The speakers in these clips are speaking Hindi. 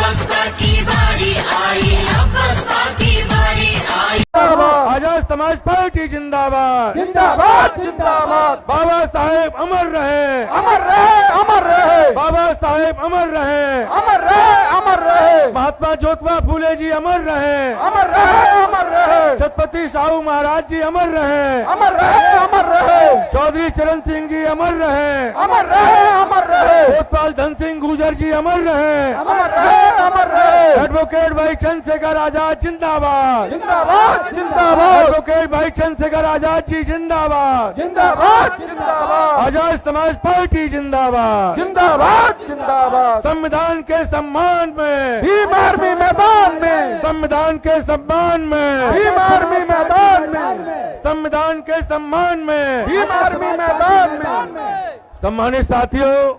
बसपा की बारी आई, अब बसपा की बारी आई। आजाद समाज पार्टी जिंदाबाद जिंदाबाद जिंदाबाद। बाबा साहेब अमर रहे, अमर रहे, अमर रहे, बाबा साहेब अमर रहे, अमर रहे, अमर रहे, महात्मा ज्योतिबा फूले जी अमर रहे, अमर रहे, अमर रहे, छत्रपति साहू महाराज जी अमर रहे, अमर रहे, अमर रहे, चौधरी चरण सिंह जी अमर रहे, अमर रहे, अमर रहे, कोतवाल धन सिंह गुर्जर जी अमर रहे, अमर रहे, अमर रहे। एडवोकेट भाई चंद्रशेखर आजाद जिंदाबाद, जिंदाबाद जिंदाबाद, एडवोकेट भाई चंद्रशेखर आजाद जी जिंदाबाद, जिंदाबाद जिंदाबाद, आजाद समाज पार्टी जिंदाबाद। जिंदाबाद जिंदाबाद। संविधान के सम्मान में, भीम आर्मी मैदान में, संविधान के सम्मान में, भीम आर्मी मैदान में, संविधान के सम्मान में। भीम आर्मी मैदान में। सम्मानित साथियों,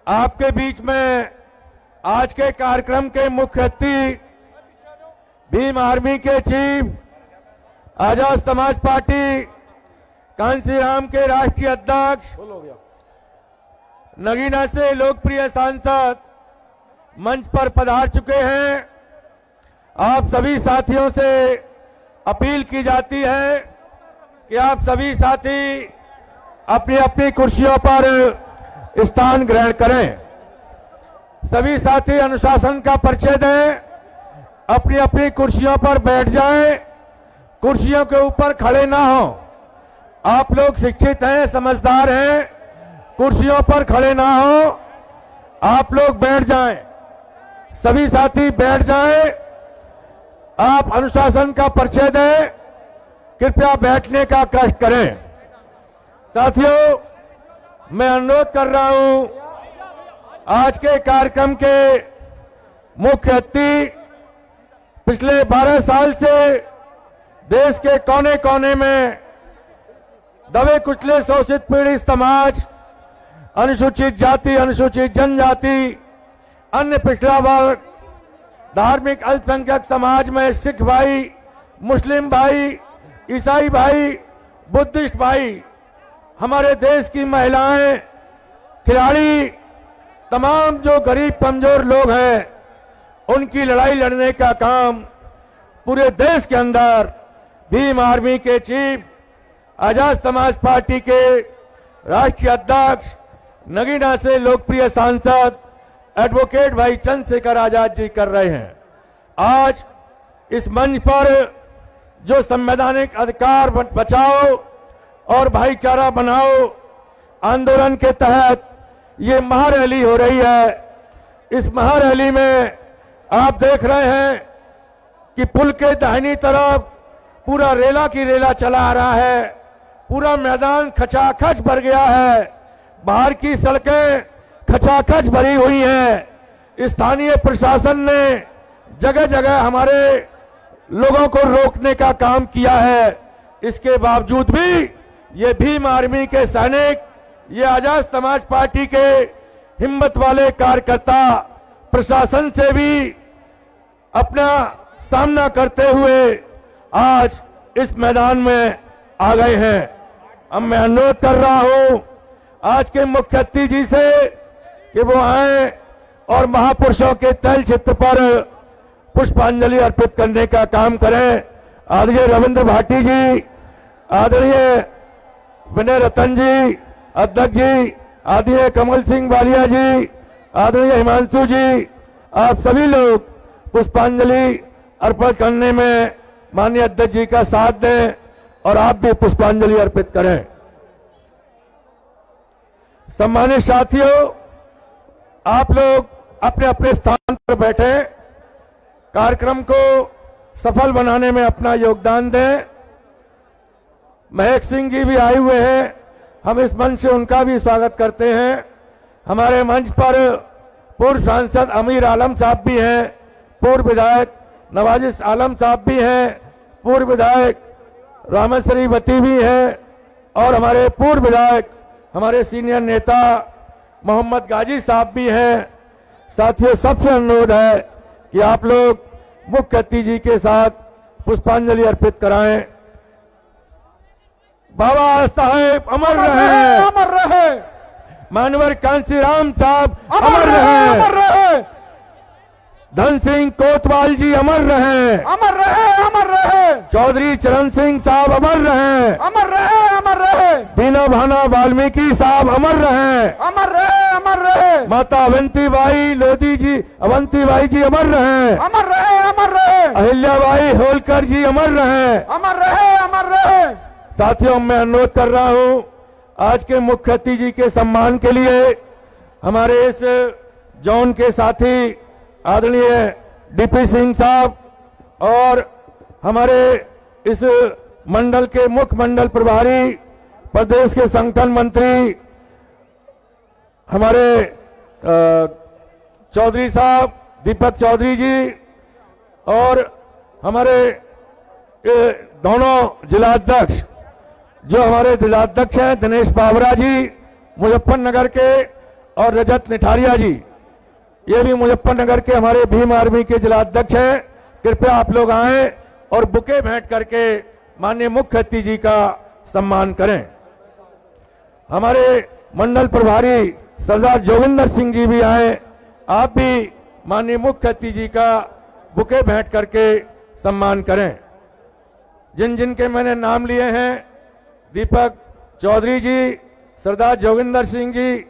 आपके बीच में आज के कार्यक्रम के मुख्य अतिथि भीम आर्मी के चीफ, आजाद समाज पार्टी कांसीराम के राष्ट्रीय अध्यक्ष, नगीना से लोकप्रिय सांसद मंच पर पधार चुके हैं। आप सभी साथियों से अपील की जाती है कि आप सभी साथी अपनी अपनी कुर्सियों पर स्थान ग्रहण करें। सभी साथी अनुशासन का परिचय दें, अपनी अपनी कुर्सियों पर बैठ जाएं, कुर्सियों के ऊपर खड़े ना हो। आप लोग शिक्षित हैं, समझदार हैं, कुर्सियों पर खड़े ना हो, आप लोग बैठ जाएं। सभी साथी बैठ जाएं। आप अनुशासन का परिचय दें, कृपया बैठने का कष्ट करें। साथियों, मैं अनुरोध कर रहा हूं, आज के कार्यक्रम के मुख्य अतिथि पिछले 12 साल से देश के कोने कोने में दबे कुचले शोषित पीड़ित समाज, अनुसूचित जाति, अनुसूचित जनजाति, अन्य पिछड़ा वर्ग, धार्मिक अल्पसंख्यक समाज में सिख भाई, मुस्लिम भाई, ईसाई भाई, बुद्धिस्ट भाई, हमारे देश की महिलाएं, खिलाड़ी, तमाम जो गरीब कमजोर लोग हैं, उनकी लड़ाई लड़ने का काम पूरे देश के अंदर भीम आर्मी के चीफ, आजाद समाज पार्टी के राष्ट्रीय अध्यक्ष, नगीना से लोकप्रिय सांसद एडवोकेट भाई चंद्रशेखर आजाद जी कर रहे हैं। आज इस मंच पर जो संवैधानिक अधिकार बचाओ और भाईचारा बनाओ आंदोलन के तहत ये महारैली हो रही है। इस महारैली में आप देख रहे हैं कि पुल के दाहिनी तरफ पूरा रेला की रेला चला आ रहा है, पूरा मैदान खचाखच भर गया है, बाहर की सड़कें खचाखच भरी हुई हैं। स्थानीय प्रशासन ने जगह जगह हमारे लोगों को रोकने का काम किया है। इसके बावजूद भी ये भीम आर्मी के सैनिक, ये आजाद समाज पार्टी के हिम्मत वाले कार्यकर्ता प्रशासन से भी अपना सामना करते हुए आज इस मैदान में आ गए हैं। अब मैं अनुरोध कर रहा हूं आज के मुख्य अतिथि जी से कि वो आए और महापुरुषों के तैल चित्र पर पुष्पांजलि अर्पित करने का काम करें। आदरणीय रविंद्र भाटी जी, आदरणीय विनय रतन जी, अध्यक्ष जी, आदरणीय कमल सिंह बालिया जी, आदरणीय हिमांशु जी, आप सभी लोग पुष्पांजलि अर्पित करने में माननीय अध्यक्ष जी का साथ दें और आप भी पुष्पांजलि अर्पित करें। सम्मानित साथियों, आप लोग अपने अपने स्थान पर बैठे, कार्यक्रम को सफल बनाने में अपना योगदान दें। महक सिंह जी भी आए हुए हैं, हम इस मंच से उनका भी स्वागत करते हैं। हमारे मंच पर पूर्व सांसद अमीर आलम साहब भी हैं, पूर्व विधायक नवाजिश आलम साहब भी हैं, पूर्व विधायक रामेश्वरी वती भी हैं और हमारे पूर्व विधायक, हमारे सीनियर नेता मोहम्मद गाजी साहब भी हैं। साथियों, सबसे अनुरोध है कि आप लोग मुख्य अतिथि जी के साथ पुष्पांजलि अर्पित कराएं। बाबा साहेब अमर रहे, अमर रहे, मानवर कांसीराम साहब अमर रहे, अमर रहे। धन सिंह कोतवाल जी अमर रहे, अमर रहे, अमर रहे, चौधरी चरण सिंह साहब अमर रहे, अमर रहे, अमर रहे, दीना भाना वाल्मीकि साहब अमर रहे, अमर रहे, अमर रहे, माता अवंतीबाई लोधी जी, अवंतीबाई जी अमर रहे, अमर रहे, अमर रहे, अहिल्याबाई होलकर जी अमर रहे। अमर रहे, अमर रहे। साथियों, मैं अनुरोध कर रहा हूं आज के मुख्य अतिथि जी के सम्मान के लिए हमारे इस जोन के साथी आदरणीय डीपी सिंह साहब और हमारे इस मंडल के मुख्य मंडल प्रभारी प्रदेश के संगठन मंत्री हमारे चौधरी साहब दीपक चौधरी जी और हमारे दोनों जिलाध्यक्ष जो हमारे जिलाध्यक्ष हैं दिनेश बाबरा जी मुजफ्फरनगर के और रजत निठारिया जी, ये भी मुजफ्फरनगर के हमारे भीम आर्मी के जिलाध्यक्ष हैं। कृपया आप लोग आएं और बुके भेंट करके माननीय मुख्य अतिथि जी का सम्मान करें। हमारे मंडल प्रभारी सरदार जोगिंदर सिंह जी भी आए, आप भी माननीय मुख्य अतिथि जी का बुके भेंट करके सम्मान करें। जिन जिन के मैंने नाम लिए हैं, दीपक चौधरी जी, सरदार जोगिंदर सिंह जी,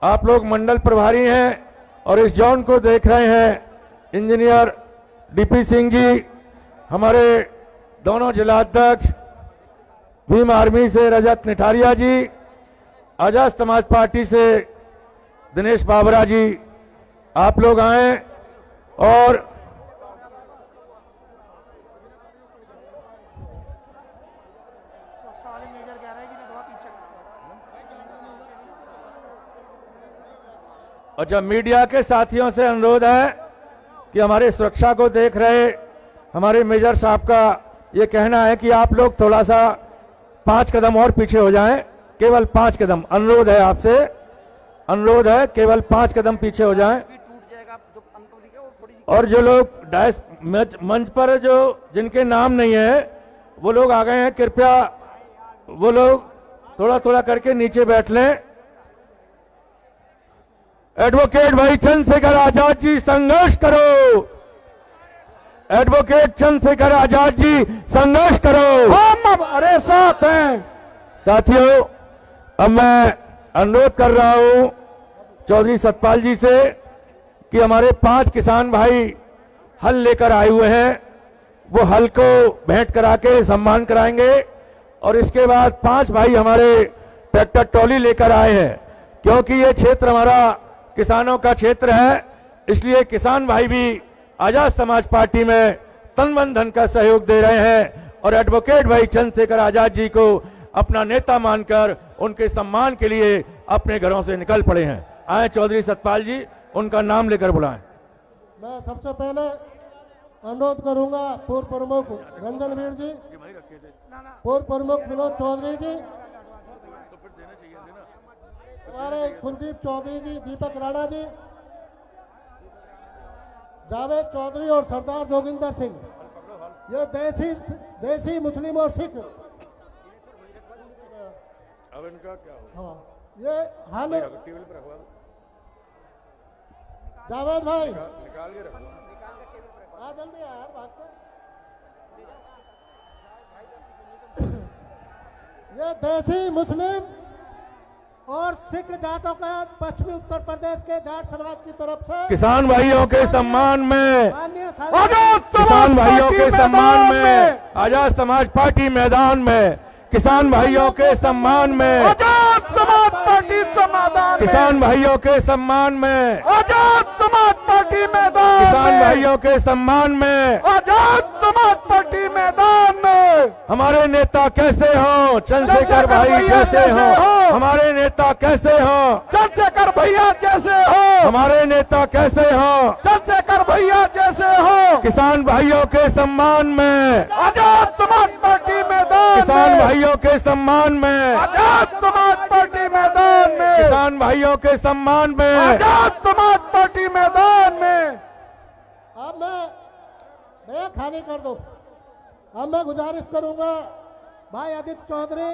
आप लोग मंडल प्रभारी हैं और इस जोन को देख रहे हैं इंजीनियर डीपी सिंह जी, हमारे दोनों जिलाध्यक्ष भीम आर्मी से रजत निठारिया जी, आजाद समाज पार्टी से दिनेश बाबरा जी, आप लोग आए और मीडिया के साथियों से अनुरोध है कि हमारे सुरक्षा को देख रहे हमारे मेजर साहब का ये कहना है कि आप लोग थोड़ा सा 5 कदम और पीछे हो जाएं, केवल 5 कदम, अनुरोध है आपसे, अनुरोध है, केवल 5 कदम पीछे हो जाएं। और जो लोग डायस मंच पर जो जिनके नाम नहीं है वो लोग आ गए हैं, कृपया वो लोग थोड़ा थोड़ा करके नीचे बैठ लें। एडवोकेट भाई चंद्रशेखर आजाद जी संघर्ष करो, एडवोकेट चंद्रशेखर आजाद जी संघर्ष करो, हम अब अरे साथ हैं। साथियों, अब मैं अनुरोध कर रहा हूं चौधरी सतपाल जी से कि हमारे 5 किसान भाई हल लेकर आए हुए हैं, वो हल को भेंट करा के सम्मान कराएंगे और इसके बाद 5 भाई हमारे ट्रैक्टर ट्रॉली लेकर आए हैं। क्योंकि ये क्षेत्र हमारा किसानों का क्षेत्र है, इसलिए किसान भाई भी आजाद समाज पार्टी में तन मन धन का सहयोग दे रहे हैं और एडवोकेट भाई चंद्रशेखर आजाद जी को अपना नेता मानकर उनके सम्मान के लिए अपने घरों से निकल पड़े हैं। आए चौधरी सतपाल जी, उनका नाम लेकर बुलाएं। मैं सबसे पहले अनुरोध करूंगा पूर्व प्रमुख रंजन वीर जी, पूर्व प्रमुख विनोद चौधरी जी, हमारे कुलदीप चौधरी जी, दीपक राणा जी, जावेद चौधरी और सरदार जोगिंदर सिंह, ये देसी मुस्लिम और सिख, अब इनका क्या होगा? हाँ, ये हाल जावेद भाई निकाल के रखो, जल्दी आ यार बात कर। ये देसी मुस्लिम और सिख जाटों का पश्चिमी उत्तर प्रदेश के जाट समाज की तरफ से किसान भाइयों के सम्मान में, माननीय किसान भाइयों के सम्मान में आजाद समाज पार्टी मैदान में, किसान भाइयों के सम्मान में आजाद समाज पार्टी समाधान, किसान भाइयों के सम्मान में आजाद समाज पार्टी मैदान, किसान भाइयों के सम्मान में आजाद समाज पार्टी मैदान में हमारे नेता कैसे हों, चंद्रशेखर भाई कैसे हों, हमारे नेता कैसे हों, चंद्रशेखर भैया जैसे हो, हमारे नेता कैसे हों, चंद्रशेखर भैया जैसे हो, किसान भाइयों के सम्मान में, आजाद समाज पार्टी मैदान, किसान भाइयों के सम्मान में, आजाद समाज पार्टी मैदान में, किसान भाइयों के सम्मान में, आजाद समाज पार्टी मैदान में। अब मैं खाली कर दो। अब मैं गुजारिश करूंगा भाई आदित्य चौधरी,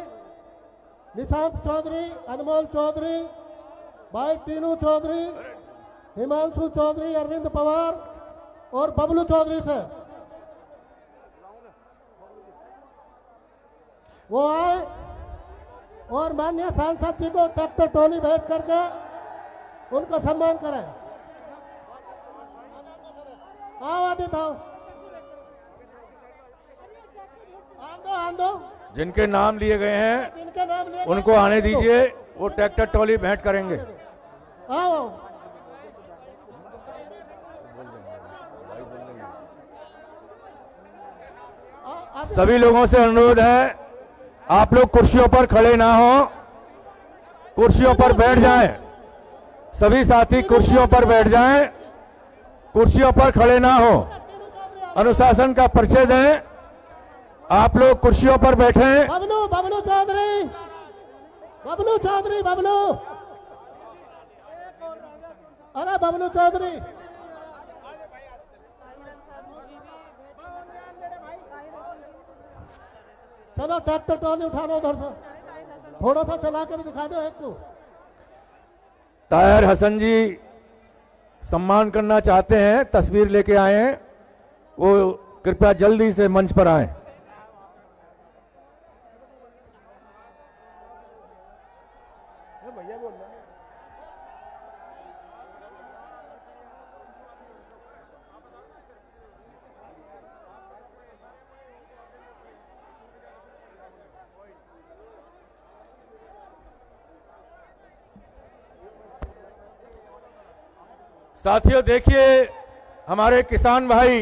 निशांत चौधरी, अनमोल चौधरी, भाई टीनू चौधरी हिमांशु चौधरी, अरविंद पवार और बबलू चौधरी से वो आए और माननीय सांसद जी को ट्रैक्टर ट्रॉली भेंट करके उनका सम्मान करें। आओ आदित्य आओ, आंदो जिनके नाम लिए गए हैं जिनके नाम लिए उनको आने दीजिए, वो ट्रैक्टर ट्रॉली भेंट करेंगे। आओ सभी लोगों से अनुरोध है, आप लोग कुर्सियों पर खड़े ना हो, कुर्सियों पर बैठ जाएं। सभी साथी कुर्सियों पर बैठ जाएं, कुर्सियों पर खड़े ना हो। अनुशासन का परिचय दें। आप लोग कुर्सियों पर बैठें। बबलू बबलू चौधरी, बबलू चौधरी, बबलू, अरे बबलू चौधरी, चलो ट्रैक्टर ट्रॉली उठा लो उधर से, थोड़ा सा चला के भी दिखा दो एक को। ताहिर हसन जी सम्मान करना चाहते हैं, तस्वीर लेके आए हैं, वो कृपया जल्दी से मंच पर आएं। साथियों देखिए, हमारे किसान भाई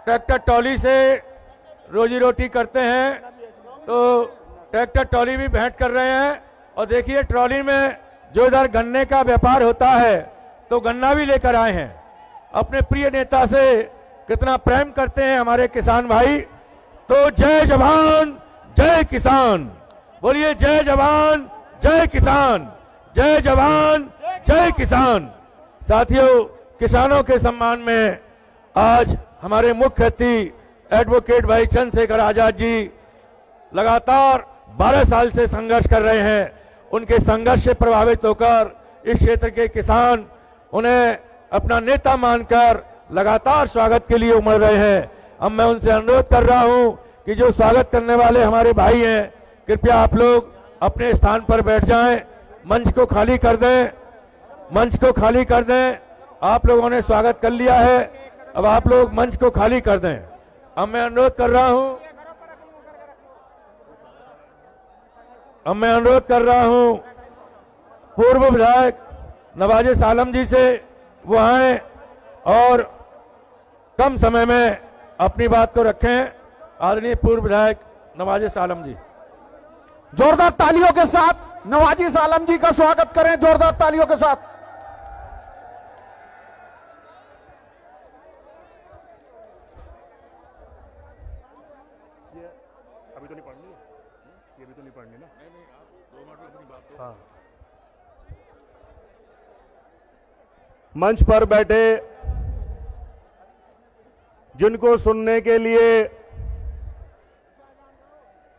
ट्रैक्टर ट्रॉली से रोजी रोटी करते हैं, तो ट्रैक्टर ट्रॉली भी भेंट कर रहे हैं। और देखिए ट्रॉली में जो इधर गन्ने का व्यापार होता है तो गन्ना भी लेकर आए हैं। अपने प्रिय नेता से कितना प्रेम करते हैं हमारे किसान भाई। तो जय जवान जय किसान, बोलिए जय जवान जय किसान, जय जवान जय किसान। साथियों, किसानों के सम्मान में आज हमारे मुख्य अतिथि एडवोकेट भाई चंद्रशेखर आजाद जी लगातार 12 साल से संघर्ष कर रहे हैं। उनके संघर्ष से प्रभावित होकर इस क्षेत्र के किसान उन्हें अपना नेता मानकर लगातार स्वागत के लिए उमड़ रहे हैं। अब मैं उनसे अनुरोध कर रहा हूं कि जो स्वागत करने वाले हमारे भाई हैं, कृपया आप लोग अपने स्थान पर बैठ जाएं, मंच को खाली कर दें, मंच को खाली कर दें। आप लोगों ने स्वागत कर लिया है, अब आप लोग मंच को खाली कर दें। अब मैं अनुरोध कर रहा हूं पूर्व विधायक नवाजिश आलम जी से, वो आए और कम समय में अपनी बात को रखें। आदरणीय पूर्व विधायक नवाजिश आलम जी, जोरदार तालियों के साथ नवाजिश आलम जी का स्वागत करें, जोरदार तालियों के साथ। अभी तो नहीं पढ़नी है, ये भी तो नहीं पढ़नी ना। नहीं आप 2 मिनट में अपनी बात। हाँ, मंच पर बैठे जिनको सुनने के लिए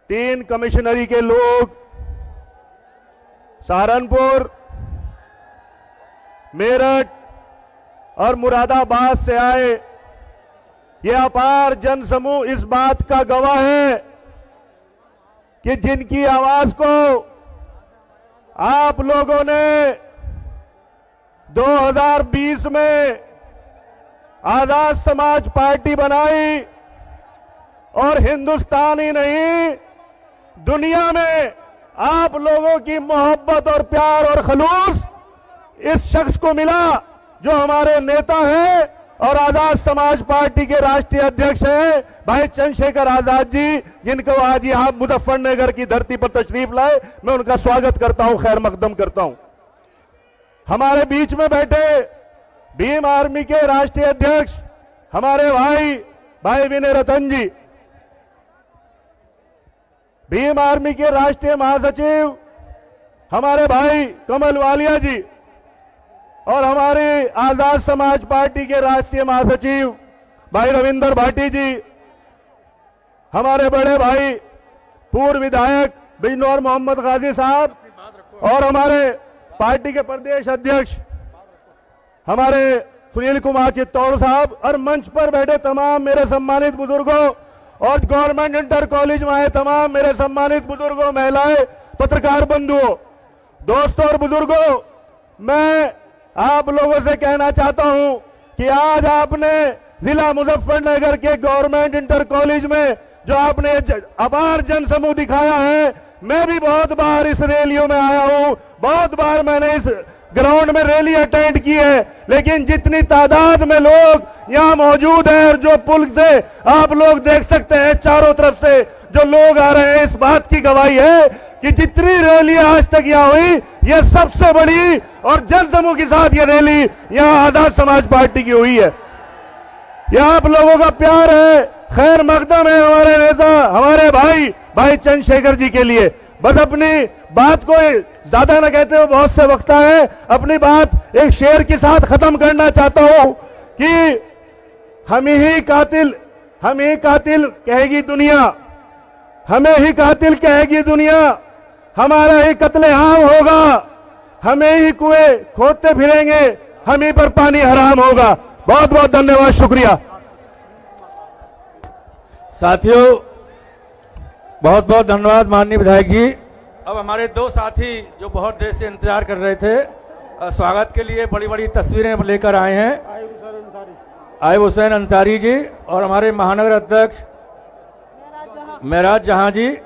3 कमिश्नरी के लोग सहारनपुर, मेरठ और मुरादाबाद से आए, ये अपार जनसमूह इस बात का गवाह है कि जिनकी आवाज को आप लोगों ने 2020 में आजाद समाज पार्टी बनाई और हिंदुस्तान ही नहीं दुनिया में आप लोगों की मोहब्बत और प्यार और खलूस इस शख्स को मिला जो हमारे नेता हैं और आजाद समाज पार्टी के राष्ट्रीय अध्यक्ष हैं भाई चंद्रशेखर आजाद जी, जिनको आज यहां मुजफ्फरनगर की धरती पर तशरीफ लाए। मैं उनका स्वागत करता हूं, खैर मकदम करता हूं। हमारे बीच में बैठे भीम आर्मी के राष्ट्रीय अध्यक्ष हमारे भाई विनय रतन जी, भीम आर्मी के राष्ट्रीय महासचिव हमारे भाई कमल वालिया जी, और हमारे आजाद समाज पार्टी के राष्ट्रीय महासचिव भाई रविंदर भाटी जी, हमारे बड़े भाई पूर्व विधायक बिजनौर मोहम्मद गाजी साहब, और हमारे पार्टी के प्रदेश अध्यक्ष हमारे सुनील कुमार चित्तौड़ साहब और मंच पर बैठे तमाम मेरे सम्मानित बुजुर्गों और गवर्नमेंट इंटर कॉलेज में आए तमाम मेरे सम्मानित बुजुर्गों, महिलाएं, पत्रकार बंधुओं, दोस्तों और बुजुर्गों, मैं आप लोगों से कहना चाहता हूं कि आज आपने जिला मुजफ्फरनगर के गवर्नमेंट इंटर कॉलेज में जो आपने अपार जनसमूह दिखाया है, मैं भी बहुत बार इस रैलियों में आया हूं, बहुत बार मैंने इस ग्राउंड में रैली अटेंड की है, लेकिन जितनी तादाद में लोग यहां मौजूद हैं और जो पुल से आप लोग देख सकते हैं चारों तरफ से जो लोग आ रहे हैं, इस बात की गवाही है कि जितनी रैली आज तक यहाँ हुई, यह सबसे बड़ी और जनसमूह के साथ ये रैली यहाँ आजाद समाज पार्टी की हुई है। यह आप लोगों का प्यार है, खैर मकदम है हमारे नेता, हमारे भाई चंद्रशेखर जी के लिए। बस अपनी बात को ज्यादा न कहते हुए, बहुत से वक्ता है, अपनी बात एक शेर के साथ खत्म करना चाहता हूं कि हम ही कातिल कहेगी दुनिया, हमें ही कातिल कहेगी दुनिया, हमारा ही कत्लेआम होगा, हमें ही कुएं खोदते फिरेंगे, हम ही पर पानी हराम होगा। बहुत बहुत धन्यवाद, शुक्रिया। साथियों बहुत बहुत धन्यवाद माननीय विधायक जी। अब हमारे दो साथी जो बहुत देर से इंतजार कर रहे थे, स्वागत के लिए बड़ी बड़ी तस्वीरें लेकर आए हैं, आयब हुसैन अंसारी जी और हमारे महानगर अध्यक्ष मेराज जहां जी,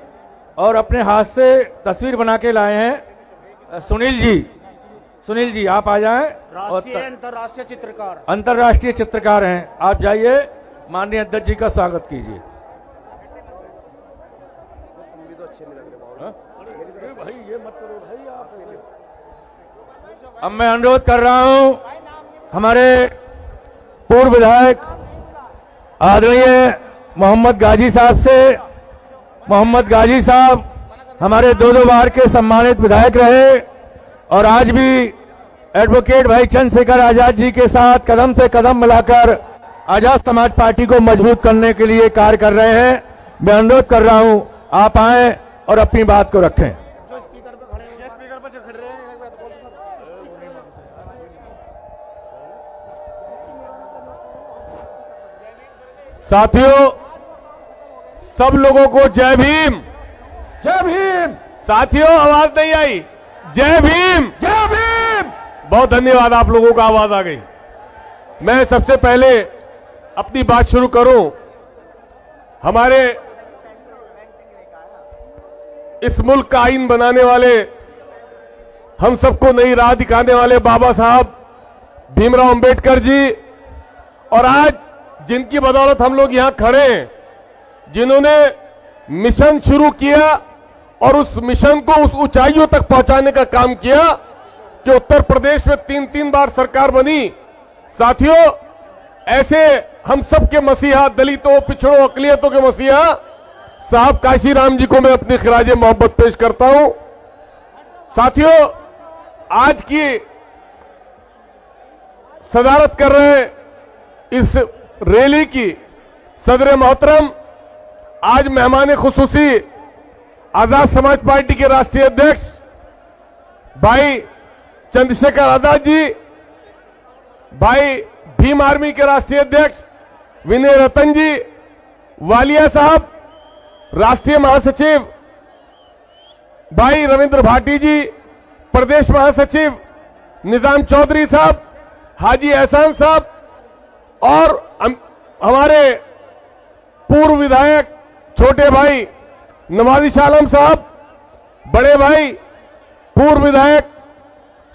और अपने हाथ से तस्वीर बना के लाए हैं सुनील जी आप आ जाएं। अंतर्राष्ट्रीय चित्रकार हैं, आप जाइए, माननीय अध्यक्ष जी का स्वागत कीजिए। अब मैं अनुरोध कर रहा हूं हमारे पूर्व विधायक आदरणीय मोहम्मद गाजी साहब से। मोहम्मद गाजी साहब हमारे दो बार के सम्मानित विधायक रहे और आज भी एडवोकेट भाई चंद्रशेखर आजाद जी के साथ कदम से कदम मिलाकर आजाद समाज पार्टी को मजबूत करने के लिए कार्य कर रहे हैं। मैं अनुरोध कर रहा हूं आप आएं और अपनी बात को रखें। साथियों, सब लोगों को जय भीम। जय भीम। साथियों, आवाज नहीं आई। जय भीम, जय भीम। बहुत धन्यवाद, आप लोगों का आवाज आ गई। मैं सबसे पहले अपनी बात शुरू करूं, हमारे इस मुल्क का आईन बनाने वाले, हम सबको नई राह दिखाने वाले बाबा साहब भीमराव अंबेडकर जी, और आज जिनकी बदौलत हम लोग यहां खड़े हैं, जिन्होंने मिशन शुरू किया और उस मिशन को उस ऊंचाइयों तक पहुंचाने का काम किया कि उत्तर प्रदेश में 3 बार सरकार बनी। साथियों, ऐसे हम सबके मसीहा, दलितों, पिछड़ों, अकलियतों के मसीहा साहब काशीराम जी को मैं अपनी खिराजे मोहब्बत पेश करता हूं। साथियों, आज की सदारत कर रहे इस रैली की सदर मोहतरम, आज मेहमान खुसूसी आजाद समाज पार्टी के राष्ट्रीय अध्यक्ष भाई चंद्रशेखर आजाद जी, भाई भीम आर्मी के राष्ट्रीय अध्यक्ष विनय रतन जी, वालिया साहब, राष्ट्रीय महासचिव भाई रविंद्र भाटी जी, प्रदेश महासचिव निजाम चौधरी साहब, हाजी एहसान साहब, और हमारे पूर्व विधायक छोटे भाई नवाजी आलम साहब, बड़े भाई पूर्व विधायक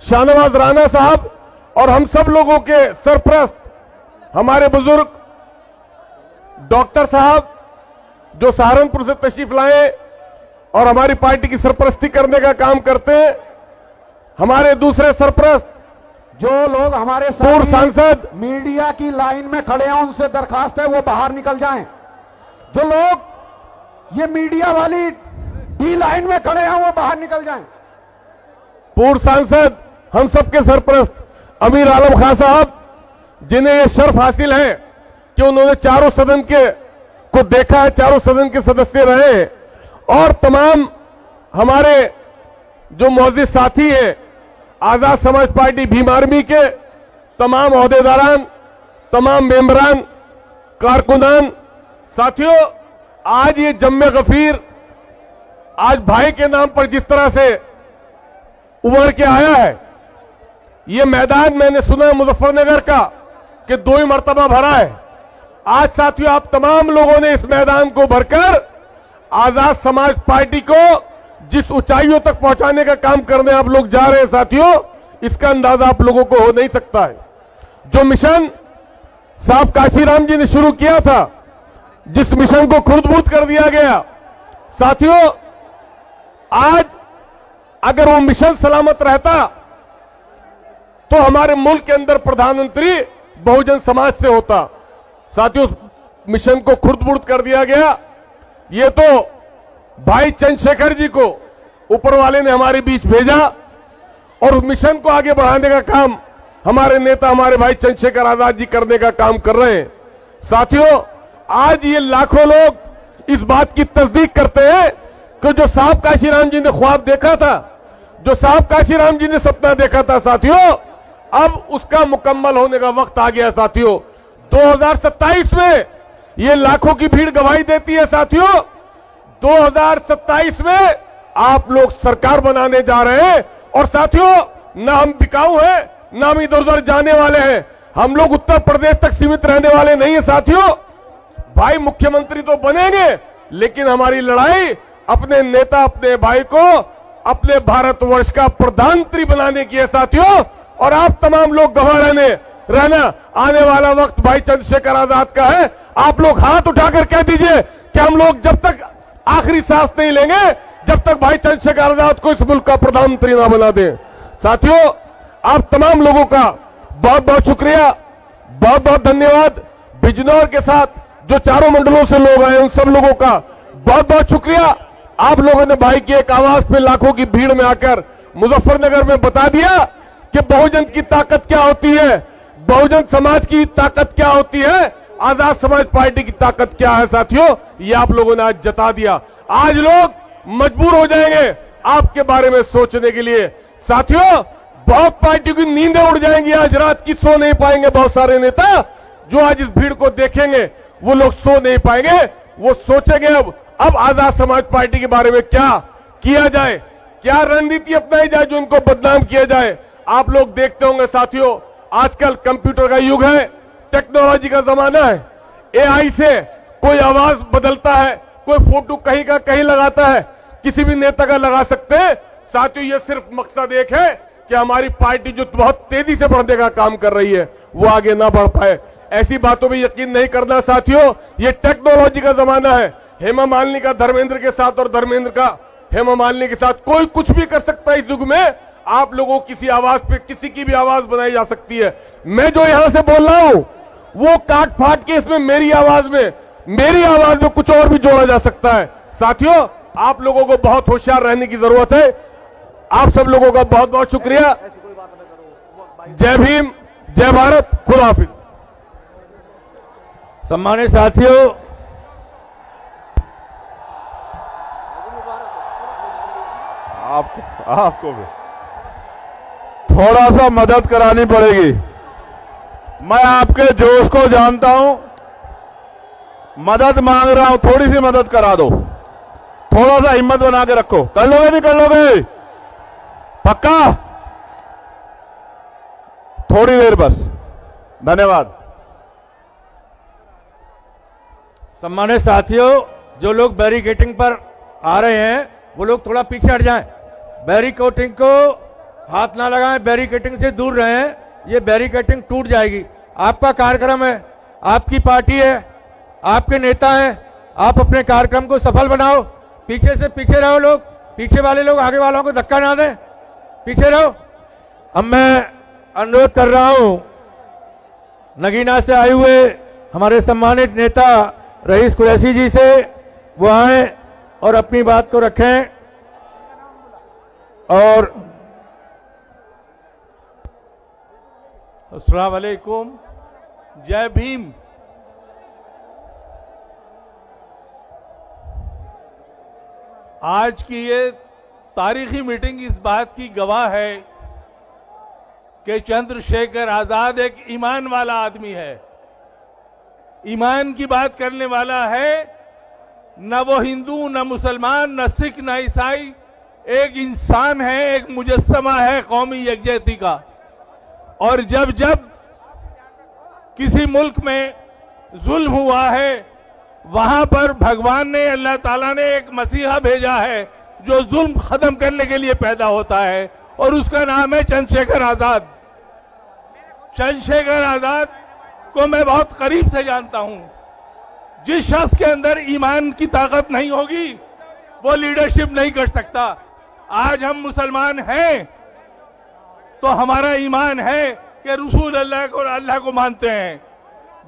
शाहनवाज राणा साहब, और हम सब लोगों के सरप्रस्त हमारे बुजुर्ग डॉक्टर साहब जो सहारनपुर से तशरीफ लाए और हमारी पार्टी की सरपरस्ती करने का काम करते हैं, हमारे दूसरे सरप्रस्त जो लोग हमारे पूर्व सांसद मीडिया की लाइन में खड़े हैं, उनसे दरखास्त है वो बाहर निकल जाएं। जो लोग ये मीडिया वाली डी लाइन में खड़े हैं वो बाहर निकल जाएं। पूर्व सांसद हम सबके सरपरस्त अमीर आलम खान साहब, जिन्हें यह शर्फ हासिल है कि उन्होंने चारों सदन को देखा है, चारों सदन के सदस्य रहे हैं, और तमाम हमारे जो मौजूद साथी हैं आजाद समाज पार्टी भीम आर्मी के, तमाम ओहदेदारान, तमाम मेंबरान, कारकुनान, साथियों, आज ये जम्मे गफीर आज भाई के नाम पर जिस तरह से उभर के आया है, ये मैदान मैंने सुना मुजफ्फरनगर का कि 2 ही मर्तबा भरा है। आज साथियों, आप तमाम लोगों ने इस मैदान को भरकर आजाद समाज पार्टी को जिस ऊंचाइयों तक पहुंचाने का काम करने आप लोग जा रहे हैं साथियों, इसका अंदाजा आप लोगों को हो नहीं सकता है। जो मिशन साहब काशीराम जी ने शुरू किया था, जिस मिशन को खुर्द-बुर्द कर दिया गया साथियों, आज अगर वो मिशन सलामत रहता तो हमारे मुल्क के अंदर प्रधानमंत्री बहुजन समाज से होता। साथियों, उस मिशन को खुर्द-बुर्द कर दिया गया। ये तो भाई चंद्रशेखर जी को ऊपर वाले ने हमारे बीच भेजा और उस मिशन को आगे बढ़ाने का काम हमारे नेता, हमारे भाई चंद्रशेखर आजाद जी करने का काम कर रहे हैं। साथियों, आज ये लाखों लोग इस बात की तस्दीक करते हैं कि जो साहब काशीराम जी ने ख्वाब देखा था, जो साहब काशीराम जी ने सपना देखा था साथियों, अब उसका मुकम्मल होने का वक्त आ गया साथियों। 2027 में ये लाखों की भीड़ गवाही देती है साथियों। 2027 में आप लोग सरकार बनाने जा रहे हैं और साथियों, ना हम बिकाऊ हैं, ना हम इधर उधर जाने वाले हैं। हम लोग उत्तर प्रदेश तक सीमित रहने वाले नहीं है साथियों। भाई मुख्यमंत्री तो बनेंगे, लेकिन हमारी लड़ाई अपने नेता, अपने भाई को अपने भारतवर्ष का प्रधानमंत्री बनाने की है साथियों। और आप तमाम लोग गवाह रहना, आने वाला वक्त भाई चंद्रशेखर आजाद का है। आप लोग हाथ उठाकर कह दीजिए कि हम लोग जब तक आखिरी सांस नहीं लेंगे, जब तक भाई चंद्रशेखर आजाद को इस मुल्क का प्रधानमंत्री ना बना दें। साथियों, आप तमाम लोगों का बहुत बहुत शुक्रिया, बहुत बहुत धन्यवाद। बिजनौर के साथ जो चारों मंडलों से लोग आए, उन सब लोगों का बहुत बहुत शुक्रिया। आप लोगों ने भाई की एक आवाज पे लाखों की भीड़ में आकर मुजफ्फरनगर में बता दिया कि बहुजन की ताकत क्या होती है, बहुजन समाज की ताकत क्या होती है, आजाद समाज पार्टी की ताकत क्या है साथियों, ये आप लोगों ने आज जता दिया। आज लोग मजबूर हो जाएंगे आपके बारे में सोचने के लिए। साथियों, बहुत पार्टी की नींदें उड़ जाएंगी, आज रात की सो नहीं पाएंगे। बहुत सारे नेता जो आज इस भीड़ को देखेंगे वो लोग सो नहीं पाएंगे, वो सोचेंगे अब आजाद समाज पार्टी के बारे में क्या किया जाए, क्या रणनीति अपनाई जाए जो उनको बदनाम किया जाए। आप लोग देखते होंगे साथियों, आजकल कंप्यूटर का युग है, टेक्नोलॉजी का जमाना है। एआई से कोई आवाज बदलता है, कोई फोटो कहीं का कहीं लगाता है, किसी भी नेता का लगा सकते हैं। साथियों, ये सिर्फ मकसद एक है कि हमारी पार्टी जो बहुत तेजी से बढ़ने का काम कर रही है वो आगे ना बढ़ पाए। ऐसी बातों में यकीन नहीं करना साथियों, ये टेक्नोलॉजी का जमाना है। हेमा मालिनी का धर्मेंद्र के साथ और धर्मेंद्र का हेमा मालिनी के साथ कोई कुछ भी कर सकता है। इस युग में आप लोगों किसी आवाज पे किसी की भी आवाज बनाई जा सकती है। मैं जो यहां से बोल रहा हूं वो काट फाट के इसमें मेरी आवाज में कुछ और भी जोड़ा जा सकता है। साथियों, आप लोगों को बहुत होशियार रहने की जरूरत है। आप सब लोगों का बहुत बहुत शुक्रिया। जय भीम, जय भारत, खुदा हाफिज। सम्मानित साथियों, आपको भी थोड़ा सा मदद करानी पड़ेगी। मैं आपके जोश को जानता हूं, मदद मांग रहा हूं, थोड़ी सी मदद करा दो। थोड़ा सा हिम्मत बना के रखो। कर लोगे नहीं कर लोगे? पक्का? थोड़ी देर बस। धन्यवाद। सम्मानित साथियों, जो लोग बैरिकेटिंग पर आ रहे हैं वो लोग थोड़ा पीछे हट जाएं। बैरिकेटिंग को हाथ ना लगाएं, बैरिकेटिंग से दूर रहें, ये बैरिकेटिंग टूट जाएगी। आपका कार्यक्रम है, आपकी पार्टी है, आपके नेता हैं, आप अपने कार्यक्रम को सफल बनाओ। पीछे से पीछे रहो लोग, पीछे वाले लोग आगे वालों को धक्का ना दें, पीछे रहो। अब मैं अनुरोध कर रहा हूं नगीना से आए हुए हमारे सम्मानित नेता रईस कुरैशी जी से, वो आए और अपनी बात को रखें। और अस्सलाम वालेकुम, जय भीम। आज की ये तारीखी मीटिंग इस बात की गवाह है कि चंद्रशेखर आजाद एक ईमान वाला आदमी है, ईमान की बात करने वाला है। न वो हिंदू, न मुसलमान, न सिख, न ईसाई, एक इंसान है, एक मुजस्समा है कौमी यकजहती का। और जब जब किसी मुल्क में जुल्म हुआ है, वहां पर भगवान ने, अल्लाह ताला ने एक मसीहा भेजा है जो जुल्म खत्म करने के लिए पैदा होता है, और उसका नाम है चंद्रशेखर आजाद। चंद्रशेखर आजाद को मैं बहुत करीब से जानता हूं। जिस शख्स के अंदर ईमान की ताकत नहीं होगी वो लीडरशिप नहीं कर सकता। आज हम मुसलमान हैं तो हमारा ईमान है कि रसूल अल्लाह को और अल्लाह को मानते हैं।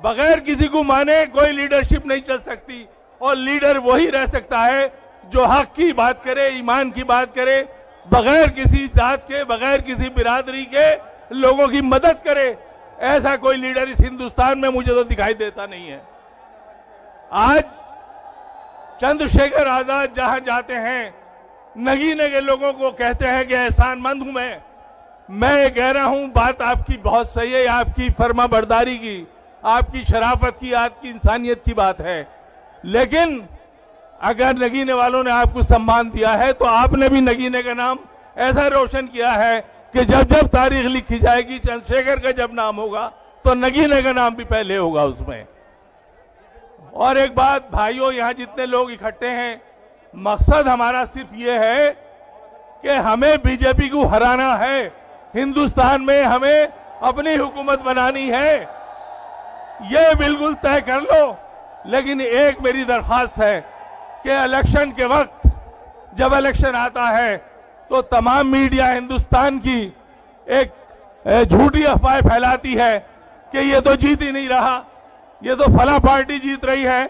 बगैर किसी को माने कोई लीडरशिप नहीं चल सकती, और लीडर वही रह सकता है जो हक की बात करे, ईमान की बात करे, बगैर किसी जात के, बगैर किसी बिरादरी के लोगों की मदद करे। ऐसा कोई लीडर इस हिंदुस्तान में मुझे तो दिखाई देता नहीं है। आज चंद्रशेखर आजाद जहां जाते हैं, नगीने के लोगों को कहते हैं कि एहसानमंद हूं मैं कह रहा हूं बात आपकी बहुत सही है, आपकी फर्मा बरदारी की, आपकी शराफत की, आपकी इंसानियत की बात है। लेकिन अगर नगीने वालों ने आपको सम्मान दिया है तो आपने भी नगीने का नाम ऐसा रोशन किया है कि जब जब तारीख लिखी जाएगी, चंद्रशेखर का जब नाम होगा तो नगीने का नाम भी पहले होगा उसमें। और एक बात भाइयों, यहां जितने लोग इकट्ठे हैं, मकसद हमारा सिर्फ ये है कि हमें बीजेपी को हराना है, हिंदुस्तान में हमें अपनी हुकूमत बनानी है, ये बिल्कुल तय कर लो। लेकिन एक मेरी दरख्वास्त है कि इलेक्शन के वक्त, जब इलेक्शन आता है तो तमाम मीडिया हिंदुस्तान की एक झूठी अफवाह फैलाती है कि ये तो जीत ही नहीं रहा, ये तो फला पार्टी जीत रही है।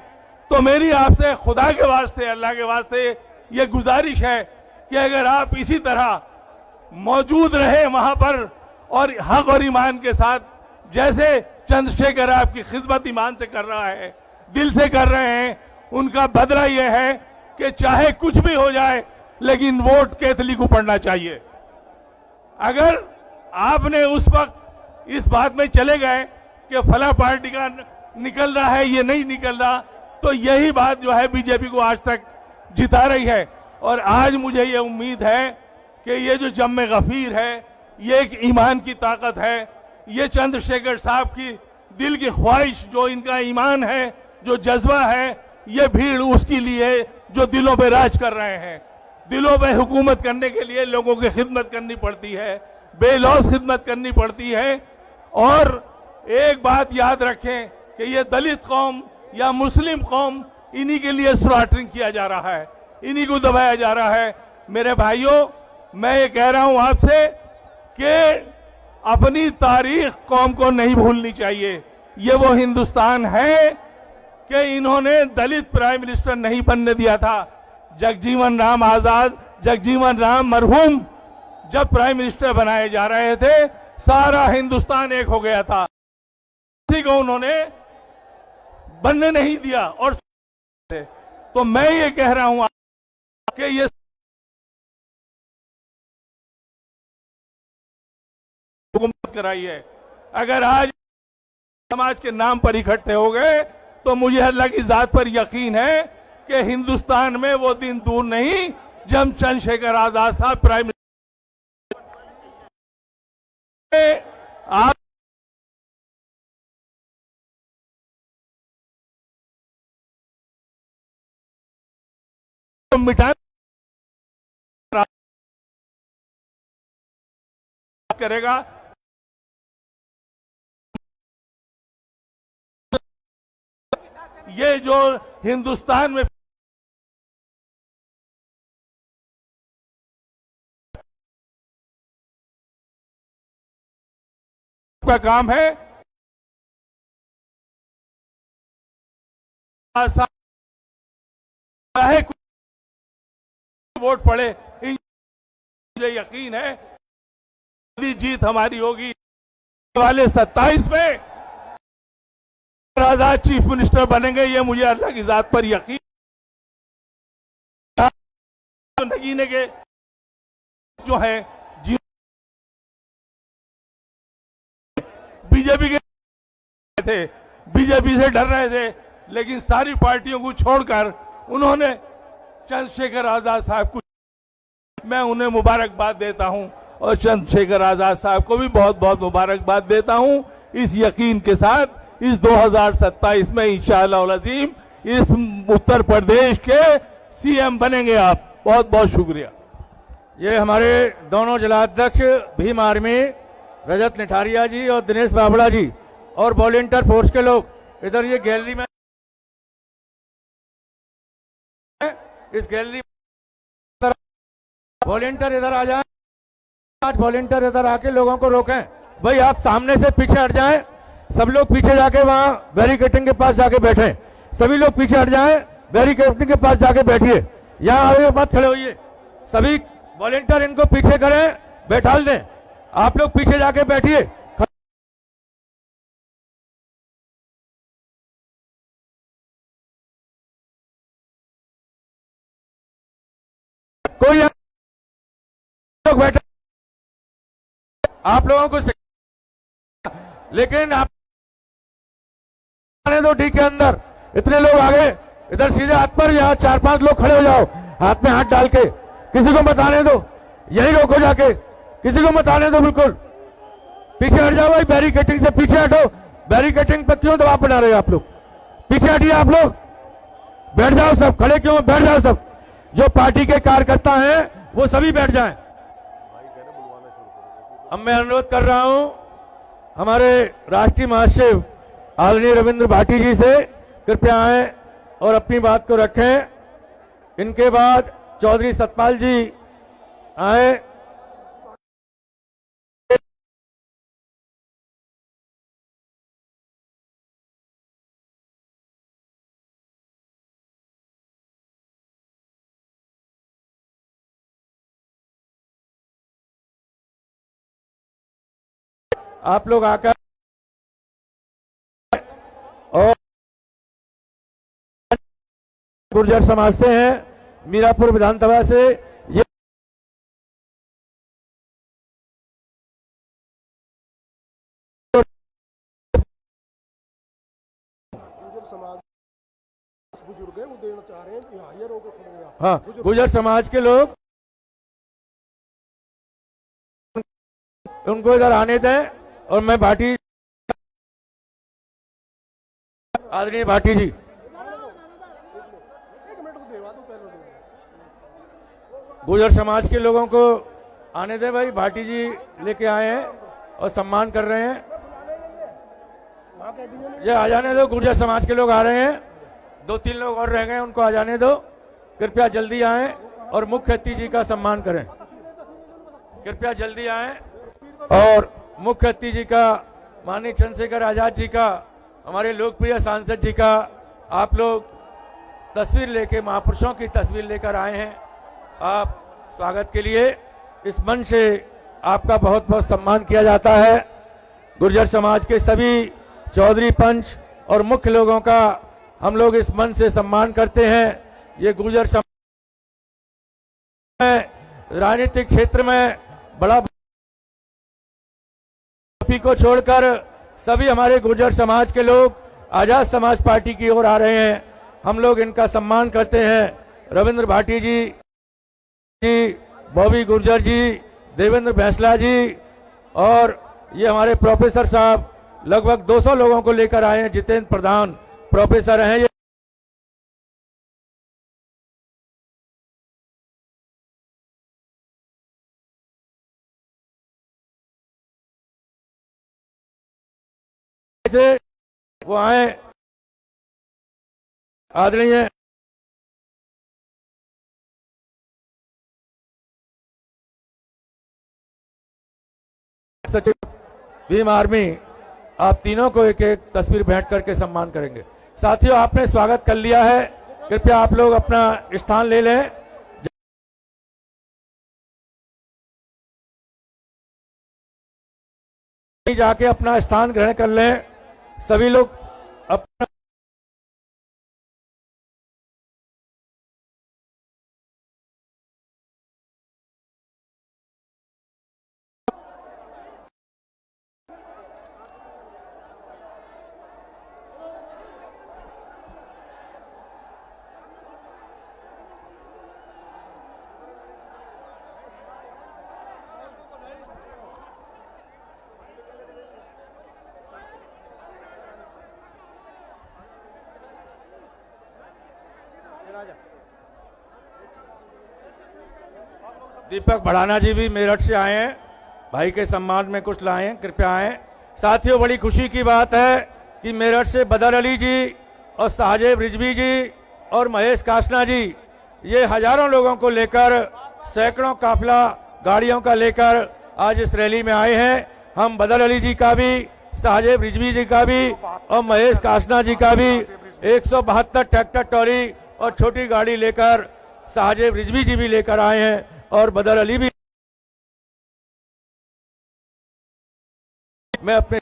तो मेरी आपसे खुदा के वास्ते, अल्लाह के वास्ते ये गुजारिश है कि अगर आप इसी तरह मौजूद रहे वहां पर और हक और ईमान के साथ, जैसे चंद्रशेखर आपकी खिदमत ईमान से कर रहा है, दिल से कर रहे हैं, उनका बदला यह है कि चाहे कुछ भी हो जाए लेकिन वोट कैथली को पड़ना चाहिए। अगर आपने उस वक्त इस बात में चले गए कि फला पार्टी का निकल रहा है, ये नहीं निकल रहा, तो यही बात जो है बीजेपी को आज तक जिता रही है। और आज मुझे ये उम्मीद है कि ये जो जम्मे गफीर है, ये एक ईमान की ताकत है, ये चंद्रशेखर साहब की दिल की ख्वाहिश, जो इनका ईमान है, जो जज्बा है, ये भीड़ उसके लिए जो दिलों पे राज कर रहे हैं। दिलों पे हुकूमत करने के लिए लोगों की खिदमत करनी पड़ती है, बेलौस खिदमत करनी पड़ती है। और एक बात याद रखें कि ये दलित कौम या मुस्लिम कौम, इन्हीं के लिए स्लॉटरिंग किया जा रहा है, इन्हीं को दबाया जा रहा है। मेरे भाइयों, मैं ये कह रहा हूं आपसे कि अपनी तारीख कौम को नहीं भूलनी चाहिए। ये वो हिंदुस्तान है कि इन्होंने दलित प्राइम मिनिस्टर नहीं बनने दिया था। जगजीवन राम आजाद, जगजीवन राम मरहूम जब प्राइम मिनिस्टर बनाए जा रहे थे, सारा हिंदुस्तान एक हो गया था, किसी को उन्होंने बनने नहीं दिया। और तो मैं ये कह रहा हूं कि ये हुकूमत कराई है। अगर आज समाज के नाम पर इकट्ठे हो गए तो मुझे अल्लाह की जात पर यकीन है कि हिंदुस्तान में वो दिन दूर नहीं जब चंद्रशेखर आजाद साहब प्राइम मिनिस्टर आप मिटा करेगा। ये जो हिंदुस्तान में का काम है, चाहे वोट पड़े, मुझे यकीन है जीत हमारी होगी। वाले 27 में आजाद चीफ मिनिस्टर बनेंगे, ये मुझे अल्लाह की जात पर यकीन। नगीने के जो है बीजेपी के थे, बीजेपी से डर रहे थे, लेकिन सारी पार्टियों को छोड़कर उन्होंने चंद्रशेखर आजाद साहब को, मैं उन्हें मुबारकबाद देता हूं और चंद्रशेखर आजाद साहब को भी बहुत बहुत मुबारकबाद देता हूं, इस यकीन के साथ इस 2027 में इंशाअल्लाह अज़ीम इस उत्तर प्रदेश के सीएम बनेंगे आप। बहुत बहुत शुक्रिया। ये हमारे दोनों जिलाध्यक्ष भीम आर्मी रजत निठारिया जी और दिनेश बाबड़ा जी और वॉलेंटियर फोर्स के लोग इधर ये गैलरी में, इस गैलरी वॉलेंटियर इधर आ जाएं। आज वॉलेंटियर इधर आके लोगों को रोकें। भाई आप सामने से पीछे हट जाएं, सब लोग पीछे जाके वहां बैरिकेडिंग के पास जाके बैठे, सभी लोग पीछे हट जाएं, बैरिकेडिंग के पास जाके बैठिए, यहां आगे मत खड़े होइए। सभी वॉलेंटियर इनको पीछे करें, बैठाल दें, आप लोग पीछे जाके बैठिए। कोई लोग बैठे, आप लोगों को लेकिन आप आने दो डी के अंदर, इतने लोग आगे, इधर सीधे हाथ पर, यहाँ 4-5 लोग खड़े हो जाओ, हाथ में हाथ डाल के, किसी को मत आने दो, यही रोको जाके, किसी को मत आने दो, बिल्कुल पीछे हट जाओ भाई, बैरिकेडिंग से पीछे हटो। बैरिकेडिंग पर क्यों दबाव बना रहे हो आप लोग? पीछे हटिए आप लोग, बैठ जाओ सब, खड़े क्यों, बैठ जाओ सब, जो पार्टी के कार्यकर्ता हैं वो सभी बैठ जाएं। अब मैं अनुरोध कर रहा हूं हमारे राष्ट्रीय महासचिव आदरणीय रविंद्र भाटी जी से, कृपया आए और अपनी बात को रखें। इनके बाद चौधरी सतपाल जी आए। आप लोग आकर और गुर्जर समाज से हैं, मीरापुर विधानसभा से, ये बुजुर्ग है वो देना चाह रहे हैं कि हाँ ये रोके खड़े हैं। हाँ, गुर्जर समाज के लोग उनको इधर आने दें। और मैं भाटी, आदरणीय भाटी जी, गुर्जर समाज के लोगों को आने दें भाई। भाटी जी लेके आए हैं और सम्मान कर रहे हैं, ये आ जाने दो। गुर्जर समाज के लोग आ रहे हैं, 2-3 लोग और रह गए, उनको आ जाने दो। कृपया जल्दी आएं और मुख्य अतिथि जी का सम्मान करें। कृपया जल्दी आएं और मुख्य अतिथि जी का, माननीय चंद्रशेखर आजाद जी का, हमारे लोकप्रिय सांसद जी का आप लोग तस्वीर लेके, महापुरुषों की तस्वीर लेकर आए हैं। आप स्वागत के लिए इस मंच से आपका बहुत बहुत सम्मान किया जाता है। गुर्जर समाज के सभी चौधरी, पंच और मुख्य लोगों का हम लोग इस मंच से सम्मान करते हैं। ये गुर्जर समाज राजनीतिक क्षेत्र में बड़ा को छोड़कर सभी हमारे गुर्जर समाज के लोग आजाद समाज पार्टी की ओर आ रहे हैं। हम लोग इनका सम्मान करते हैं। रविंद्र भाटी जी, बॉबी गुर्जर जी, देवेंद्र भैंसला जी और ये हमारे प्रोफेसर साहब, लगभग 200 लोगों को लेकर आए हैं। जितेंद्र प्रधान प्रोफेसर हैं। से वो आए, आदरणीय सचिव भीम आर्मी, आप तीनों को एक एक तस्वीर भेंट करके सम्मान करेंगे। साथियों, आपने स्वागत कर लिया है, कृपया आप लोग अपना स्थान ले लें। जाके अपना स्थान ग्रहण कर लें सभी लोग अपना। दीपक भड़ाना जी भी मेरठ से आए हैं, भाई के सम्मान में कुछ लाए हैं, कृपया आए। साथियों, बड़ी खुशी की बात है कि मेरठ से बदर अली जी और साहजेब रिजवी जी और महेश कासना जी, ये हजारों लोगों को लेकर, सैकड़ों काफिला गाड़ियों का लेकर आज इस रैली में आए हैं। हम बदर अली जी का भी, साहजेब रिजवी जी का भी और महेश कासना जी का भी 172 ट्रैक्टर ट्रॉली और छोटी गाड़ी लेकर साहजेब रिजवी जी भी लेकर आए हैं और बदर अली भी। मैं अपने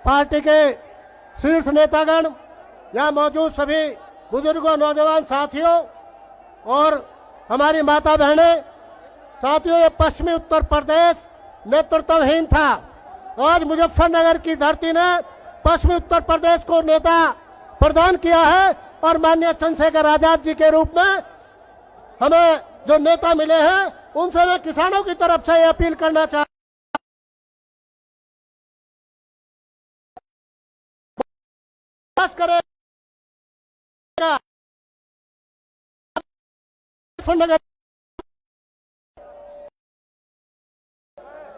पार्टी के शीर्ष नेतागण, यहाँ मौजूद सभी बुजुर्गों, नौजवान साथियों और हमारी माता बहनें, साथियों, ये पश्चिमी उत्तर प्रदेश नेतृत्वहीन था। आज मुजफ्फरनगर की धरती ने पश्चिमी उत्तर प्रदेश को नेता प्रदान किया है और माननीय चंद्रशेखर आजाद जी के रूप में हमें जो नेता मिले हैं, उनसे मैं किसानों की तरफ से अपील करना चाहता करेगा।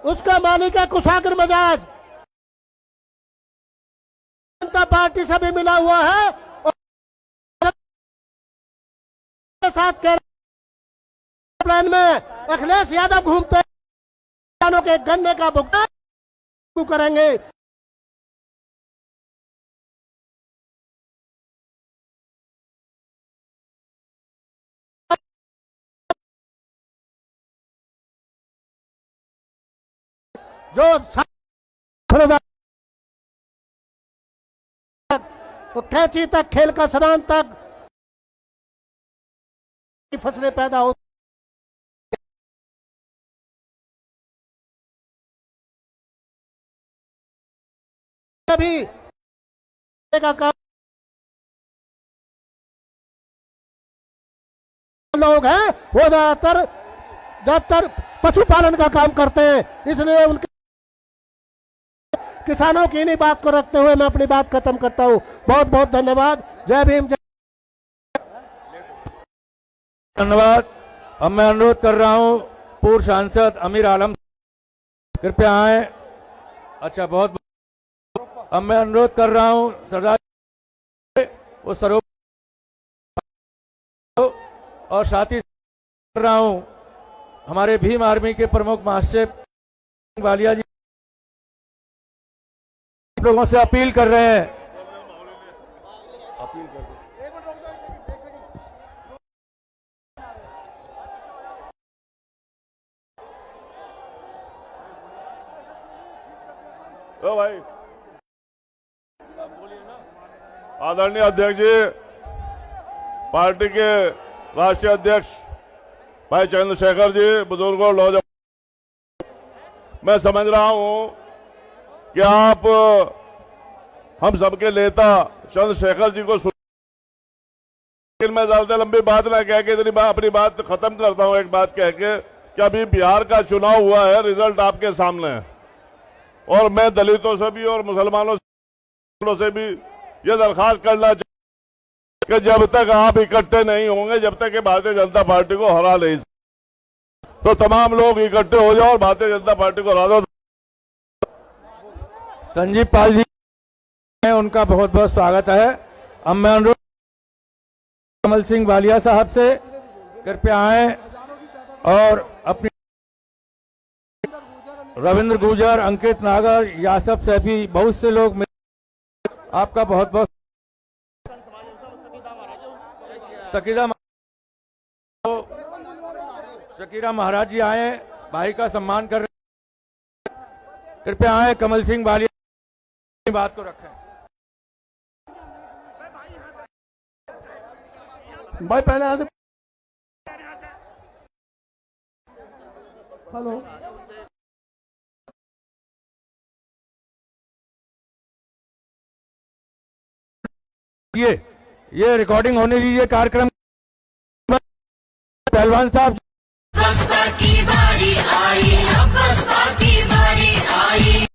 उसका मालिक है कुशाग्र मिजाज, जनता पार्टी से भी मिला हुआ है और साथ प्लान में अखिलेश यादव घूमते किसानों के गन्ने का भुगतान करेंगे। जो तो कैंची तक, खेल का सामान तक फसलें पैदा हो, भी का काम लोग हैं वो ज्यादातर पशुपालन का काम करते हैं, इसलिए उनके किसानों की इन्हीं बात को रखते हुए मैं अपनी बात खत्म करता हूं। बहुत बहुत धन्यवाद। जय भीम, जय धन्यवाद। अब मैं अनुरोध कर रहा हूं पूर्व सांसद अमीर आलम, कृपया आए। अच्छा, बहुत। अब मैं अनुरोध कर रहा हूं सरदार वो सरोवर और साथ ही कर रहा हूं हमारे भीम आर्मी के प्रमुख महासचिव वालिया जी लोगों से अपील कर रहे हैं। अपील कर ओ भाई, आदरणीय अध्यक्ष जी, पार्टी के राष्ट्रीय अध्यक्ष भाई चंद्रशेखर जी, बुजुर्गों, नौजवान, मैं समझ रहा हूं कि आप हम सबके नेता चंद्रशेखर जी को लेकिन मैं ज्यादा लंबी बात ना कह के अपनी बात खत्म करता हूं एक बात कह के कि अभी बिहार का चुनाव हुआ है, रिजल्ट आपके सामने है और मैं दलितों से भी और मुसलमानों से भी ये दरखास्त करना चाहिए कि जब तक आप इकट्ठे नहीं होंगे, जब तक भारतीय जनता पार्टी को हरा नहीं, तो तमाम लोग इकट्ठे हो जाओ और भारतीय जनता पार्टी को हरा दो। संजीव पाल जी, उनका बहुत बहुत स्वागत है। अब मैं अनुरोध कमल सिंह वालिया साहब से, कृपया आए और अपनी रविंद्र गुर्जर, अंकित नागर, यासफ सैफी, बहुत से लोग आपका बहुत बहुत शकीरा महाराज जी आए, भाई का सम्मान कर रहे हैं। कृपया आए, कमल सिंह वालिया बात को रखें। भाई पहले यहाँ से हेलो ये रिकॉर्डिंग होने दीजिए कार्यक्रम। पहलवान साहब, बसपा की बारी आई, अब बसपा की बारी आई।